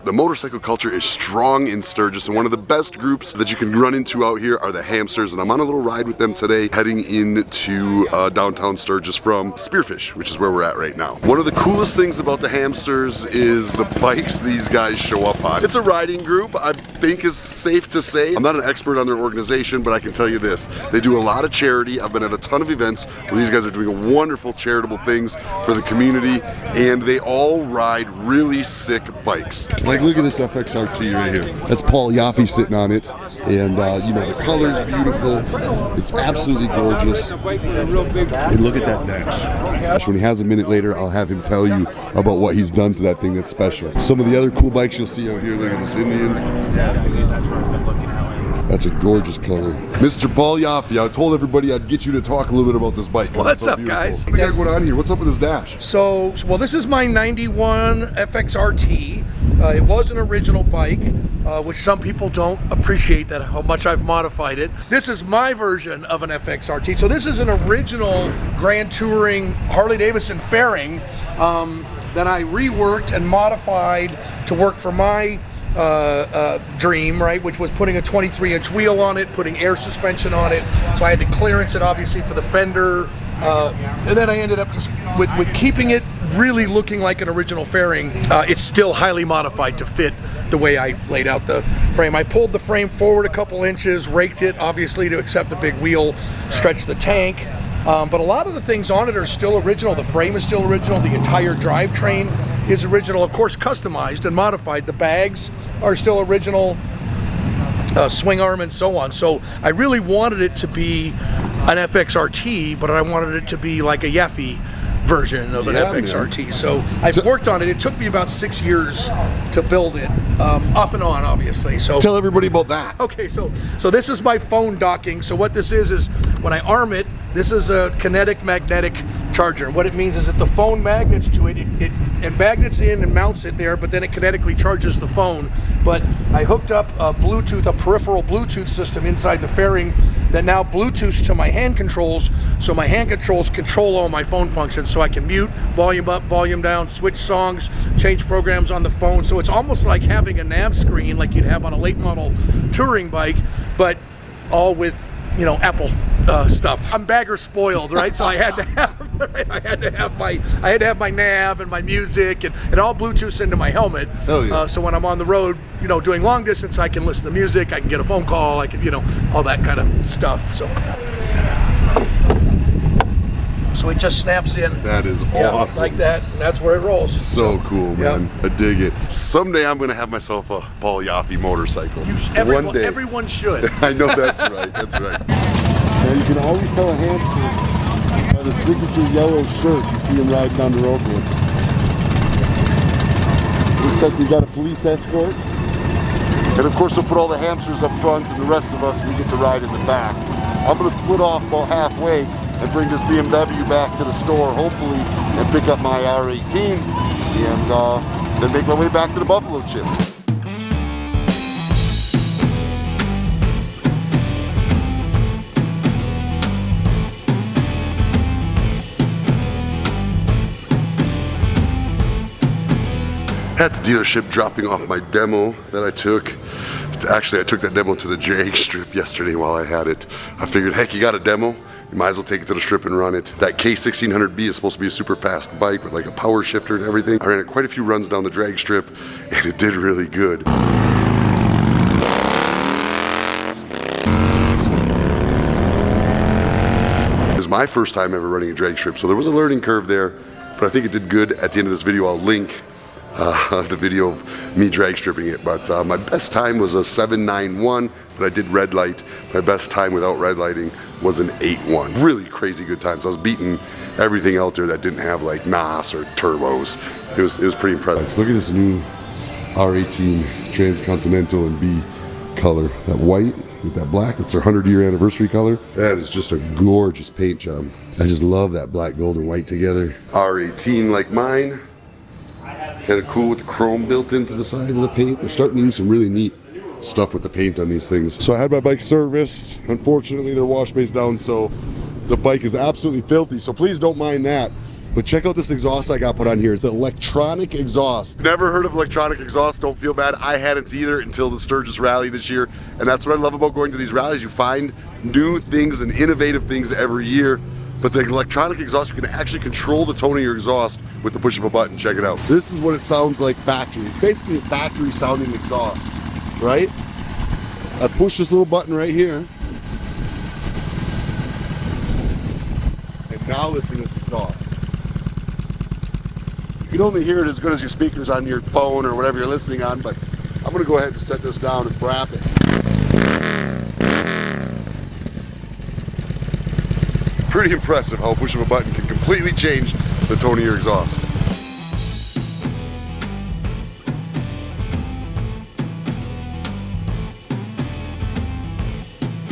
The motorcycle culture is strong in Sturgis, and one of the best groups that you can run into out here are the Hamsters, and I'm on a little ride with them today, heading into downtown Sturgis from Spearfish, which is where we're at right now. One of the coolest things about the Hamsters is the bikes these guys show up on. It's a riding group, I think is safe to say. I'm not an expert on their organization, but I can tell you this. They do a lot of charity. I've been at a ton of events where these guys are doing wonderful charitable things for the community, and they all ride really sick bikes. Like, look at this FXRT right here. That's Paul Yaffe sitting on it, and you know, the color's beautiful. It's absolutely gorgeous. And look at that dash. When he has a minute later, I'll have him tell you about what he's done to that thing that's special. Some of the other cool bikes you'll see out here, look at this Indian. That's a gorgeous color. Mr. Paul Yaffe, I told everybody I'd get you to talk a little bit about this bike. What's up, guys? What do you got going on here? What's up with this dash? So, well, this is my 91 FXRT. It was an original bike, which some people don't appreciate that how much I've modified it. This is my version of an FXRT. So this is an original Grand Touring Harley-Davidson fairing that I reworked and modified to work for my dream, right, which was putting a 23-inch wheel on it, putting air suspension on it. So I had to clearance it obviously for the fender, and then I ended up just with keeping it really looking like an original fairing. It's still highly modified to fit the way I laid out the frame. I pulled the frame forward a couple inches, raked it obviously to accept the big wheel, stretched the tank. But a lot of the things on it are still original. The frame is still original. The entire drivetrain is original, of course customized and modified. The bags are still original, swing arm and so on. So I really wanted it to be an FXRT, but I wanted it to be like a Yaffe version of an FXRT. Man. So I've worked on it. It took me about 6 years to build it, off and on, obviously. So tell everybody about that. Okay, so this is my phone docking. So what this is when I arm it, this is a kinetic magnetic charger. What it means is that the phone magnets to it, it magnets in and mounts it there, but then it kinetically charges the phone. But I hooked up a peripheral Bluetooth system inside the fairing that now Bluetooths to my hand controls, so my hand controls control all my phone functions, so I can mute, volume up, volume down, switch songs, change programs on the phone. So it's almost like having a nav screen like you'd have on a late model touring bike, but all with, you know, Apple stuff. I'm bagger spoiled, right? So I had to have my nav and my music and all Bluetooth into my helmet. Hell yeah. So when I'm on the road, you know, doing long distance, I can listen to music, I can get a phone call, I can, you know, all that kind of stuff. So it just snaps in. That is awesome. Like that, and that's where it rolls. So cool, man. Yep. I dig it. Someday I'm going to have myself a Paul Yaffe motorcycle. One day. Everyone should. I know that's right. That's right. Now you can always tell a hamster by the signature yellow shirt you see him riding down the road with. Looks like we got a police escort. And of course we'll put all the hamsters up front and the rest of us, we get to ride in the back. I'm going to split off about halfway and bring this BMW back to the store, hopefully, and pick up my R18 and then make my way back to the Buffalo Chip. At the dealership, dropping off my demo that I took. Actually, I took that demo to the drag strip yesterday while I had it. I figured, heck, you got a demo? You might as well take it to the strip and run it. That K1600B is supposed to be a super fast bike with like a power shifter and everything. I ran it quite a few runs down the drag strip and it did really good. It was my first time ever running a drag strip, so there was a learning curve there, but I think it did good. At the end of this video, I'll link the video of me drag stripping it, but my best time was a 7.91, but I did red light. My best time without red lighting was an 8.1. Really crazy good times. I was beating everything out there that didn't have like NOS or turbos. It was pretty impressive. So look at this new R18 Transcontinental in B color. That white with that black, it's their 100-year anniversary color. That is just a gorgeous paint job. I just love that black, gold, and white together. R18 like mine. Kind of cool with the chrome built into the side of the paint. They're starting to use some really neat stuff with the paint on these things. So I had my bike serviced. Unfortunately, their wash bay's down, so the bike is absolutely filthy. So please don't mind that. But check out this exhaust I got put on here. It's an electronic exhaust. Never heard of electronic exhaust, don't feel bad. I hadn't either until the Sturgis rally this year. And that's what I love about going to these rallies. You find new things and innovative things every year. But the electronic exhaust, you can actually control the tone of your exhaust with the push of a button. Check it out. This is what it sounds like factory. It's basically a factory sounding exhaust, right? I push this little button right here. And now listen to this exhaust. You can only hear it as good as your speakers on your phone or whatever you're listening on, but I'm gonna go ahead and set this down and brap it. Pretty impressive how a push of a button can completely change the tone of your exhaust.